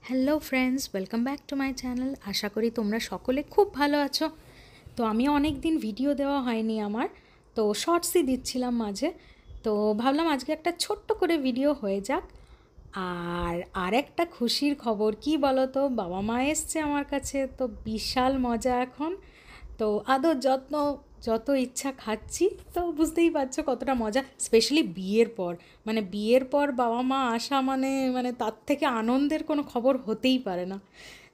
Hello friends, welcome back to my channel. আশা করি তোমরা সকলে খুব ভালো আছো। তো আমি অনেক দিন ভিডিও দেওয়া হয়নি আমার, তো শর্টসই দিচ্ছিলাম মাঝে। তো ভাবলাম আজকে একটা ছোট্ট করে ভিডিও হয়ে যাক। আর একটা খুশির খবর কি বলো তো, বাবা মা এসছে আমার কাছে, তো বিশাল মজা এখন। তো আদর যত্ন যত ইচ্ছা খাচ্ছি, তো বুঝতেই পারছো কতটা মজা, স্পেশালি বিয়ের পর। মানে বিয়ের পর বাবা মা আসা মানে মানে তার থেকে আনন্দের কোনো খবর হতেই পারে না।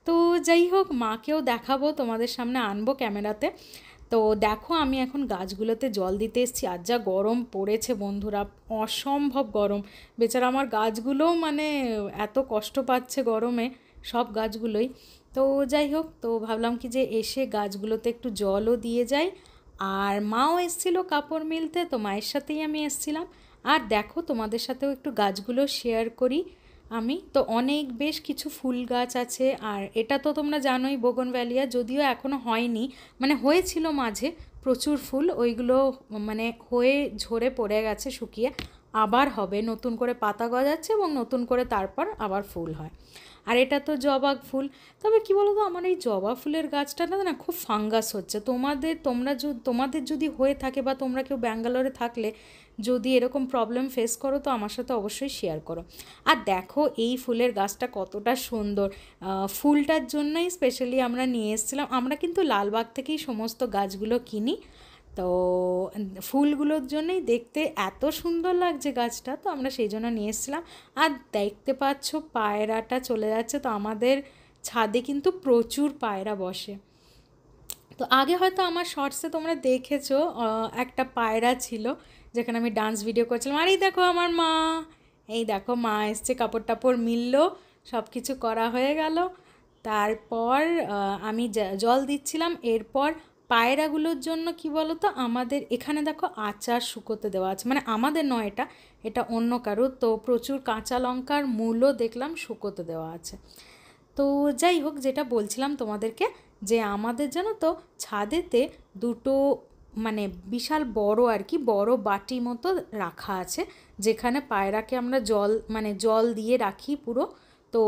তো যাই হোক, মাকেও দেখাবো, তোমাদের সামনে আনবো ক্যামেরাতে। তো দেখো, আমি এখন গাছগুলোতে জল দিতে এসেছি। আর যা গরম পড়েছে বন্ধুরা, অসম্ভব গরম। বেচারা আমার গাছগুলোও মানে এত কষ্ট পাচ্ছে গরমে, সব গাছগুলোই। তো যাই হোক, তো ভাবলাম কি যে এসে গাছগুলোতে একটু জলও দিয়ে যাই। আর মাও এসেছিলো কাপড় মিলতে, তো মায়ের সাথেই আমি এসেছিলাম। আর দেখো, তোমাদের সাথেও একটু গাছগুলো শেয়ার করি। আমি তো অনেক বেশ কিছু ফুল গাছ আছে। আর এটা তো তোমরা জানোই, বোগনভ্যালিয়া, যদিও এখনও হয়নি, মানে হয়েছিল মাঝে প্রচুর ফুল, ওইগুলো মানে হয়ে ঝরে পড়ে গেছে শুকিয়ে। আবার হবে, নতুন করে পাতা গজাচ্ছে এবং নতুন করে তারপর আবার ফুল হয়। আর এটা তো জবা ফুল। তবে কি বলো তো, আমার এই জবা ফুলের গাছটা না খুব ফাঙ্গাস হচ্ছে। তোমাদের যদি হয়ে থাকে, বা তোমরা কেউ ব্যাঙ্গালোরে থাকলে যদি এরকম প্রবলেম ফেস করো, তো আমার সাথে অবশ্যই শেয়ার করো। আর দেখো এই ফুলের গাছটা কতটা সুন্দর। ফুলটার জন্যই স্পেশালি আমরা নিয়ে এসেছিলাম। আমরা কিন্তু লালবাগ থেকেই সমস্ত গাছগুলো কিনি। তো ফুলগুলোর জন্যই দেখতে এত সুন্দর লাগছে গাছটা, তো আমরা সেই জন্য নিয়ে এসেছিলাম। আর দেখতে পাচ্ছ পায়রাটা চলে যাচ্ছে। তো আমাদের ছাদে কিন্তু প্রচুর পায়রা বসে। তো আগে হয়তো আমার শর্টসে তোমরা দেখেছো, একটা পায়রা ছিল যেখানে আমি ডান্স ভিডিও করছিলাম। আর এই দেখো আমার মা, এই দেখো মা এসছে, কাপড় টাপড় মিললো, সব কিছু করা হয়ে গেল। তারপর আমি জল দিচ্ছিলাম। এরপর পায়রাগুলোর জন্য কি বলো তো, আমাদের এখানে দেখো আচার শুকোতে দেওয়া আছে, মানে আমাদের নয়, এটা এটা অন্য কারো। তো প্রচুর কাঁচা লঙ্কার মূলও দেখলাম শুকোতে দেওয়া আছে। তো যাই হোক, যেটা বলছিলাম তোমাদেরকে, যে আমাদের জানো তো ছাদেতে দুটো মানে বিশাল বড় আর কি, বড় বাটি মতো রাখা আছে, যেখানে পায়রাকে আমরা জল দিয়ে রাখি পুরো। তো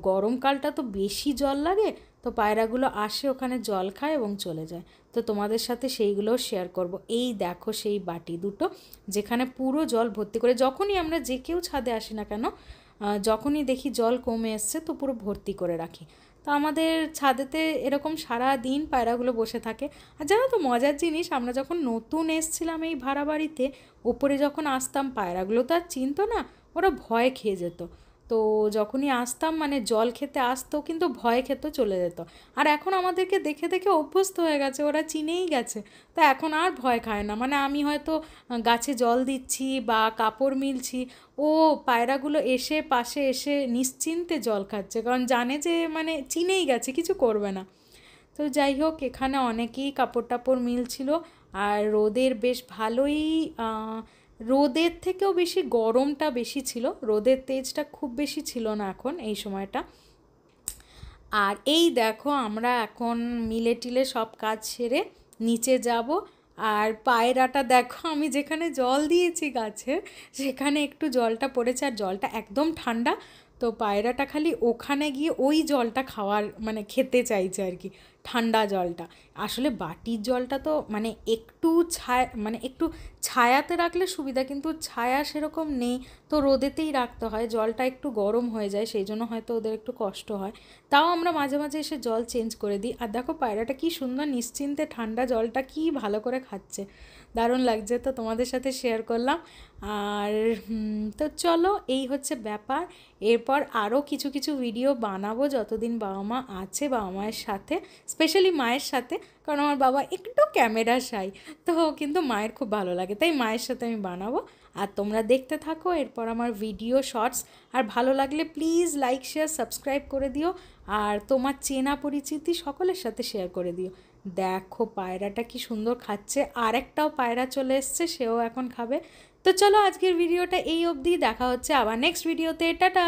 গরমকালটা তো বেশি জল লাগে, তো পায়রাগুলো আসে ওখানে জল খায় এবং চলে যায়। তো তোমাদের সাথে সেইগুলোও শেয়ার করব। এই দেখো সেই বাটি দুটো, যেখানে পুরো জল ভর্তি করে, যখনই আমরা যে কেউ ছাদে আসি না কেন, যখনই দেখি জল কমে এসছে, তো পুরো ভর্তি করে রাখি। তো আমাদের ছাদেতে এরকম সারা দিন পায়রাগুলো বসে থাকে। আর জানো তো মজার জিনিস, আমরা যখন নতুন এসছিলাম এই ভাড়া বাড়িতে, ওপরে যখন আসতাম, পায়রাগুলো তো আর চিনতো না, ওরা ভয় খেয়ে যেত। তো যখনই আসতাম, মানে জল খেতে আসতো কিন্তু ভয় খেত, চলে যেত। আর এখন আমাদেরকে দেখে দেখে অভ্যস্ত হয়ে গেছে, ওরা চিনেই গেছে। তো এখন আর ভয় খায় না। মানে আমি হয়তো গাছে জল দিচ্ছি বা কাপড় মিলছি, ও পায়রাগুলো এসে পাশে এসে নিশ্চিন্তে জল খাচ্ছে, কারণ জানে যে মানে চিনেই গেছে, কিছু করবে না। তো যাই হোক, এখানে অনেকেই কাপড় টাপড় মিলছিল। আর রোদের বেশ ভালোই, রোদের থেকেও বেশি গরমটা বেশি ছিল, রোদের তেজটা খুব বেশি ছিল না এখন এই সময়টা। আর এই দেখো, আমরা এখন মিলে টিলে সব কাজ সেরে নিচে যাব। আর পায়রাটা দেখো, আমি যেখানে জল দিয়েছি গাছের, সেখানে একটু জলটা পড়েছে, আর জলটা একদম ঠান্ডা। তো পায়রাটা খালি ওখানে গিয়ে ওই জলটা খাওয়ার মানে খেতে চাইছে আর কি, ঠান্ডা জলটা। আসলে বাটির জলটা তো মানে একটু একটু ছায়াতে রাখলে সুবিধা, কিন্তু ছায়া সেরকম নেই, তো রোদেতেই রাখতে হয়, জলটা একটু গরম হয়ে যায়, সেই জন্য হয়তো ওদের একটু কষ্ট হয়। তাও আমরা মাঝে মাঝে এসে জল চেঞ্জ করে দিই। আর দেখো পায়রাটা কি সুন্দর নিশ্চিন্তে ঠান্ডা জলটা কি ভালো করে খাচ্ছে, দারুণ লাগছে। তো তোমাদের সাথে শেয়ার করলাম। আর তো চলো, এই হচ্ছে ব্যাপার। এরপর আরও কিছু কিছু ভিডিও বানাবো যতদিন বাবা মা আছে, বাবা মায়ের সাথে, স্পেশালি মায়ের সাথে, কারণ আমার বাবা একটু ক্যামেরা শাই। তো কিন্তু মায়ের খুব ভালো লাগে, তাই মায়ের সাথে আমি বানাবো। আর তোমরা দেখতে থাকো এরপর আমার ভিডিও শর্টস। আর ভালো লাগলে প্লিজ লাইক শেয়ার সাবস্ক্রাইব করে দিও। আর তোমার চেনা পরিচিতি সকলের সাথে শেয়ার করে দিও। দেখো পায়রাটা কি সুন্দর খাচ্ছে, আর একটাও পায়রা চলে এসছে, সেও এখন খাবে। তো চলো, আজকের ভিডিওটা এই অবধি, দেখা হচ্ছে আবার নেক্সট ভিডিওতে। টাটা।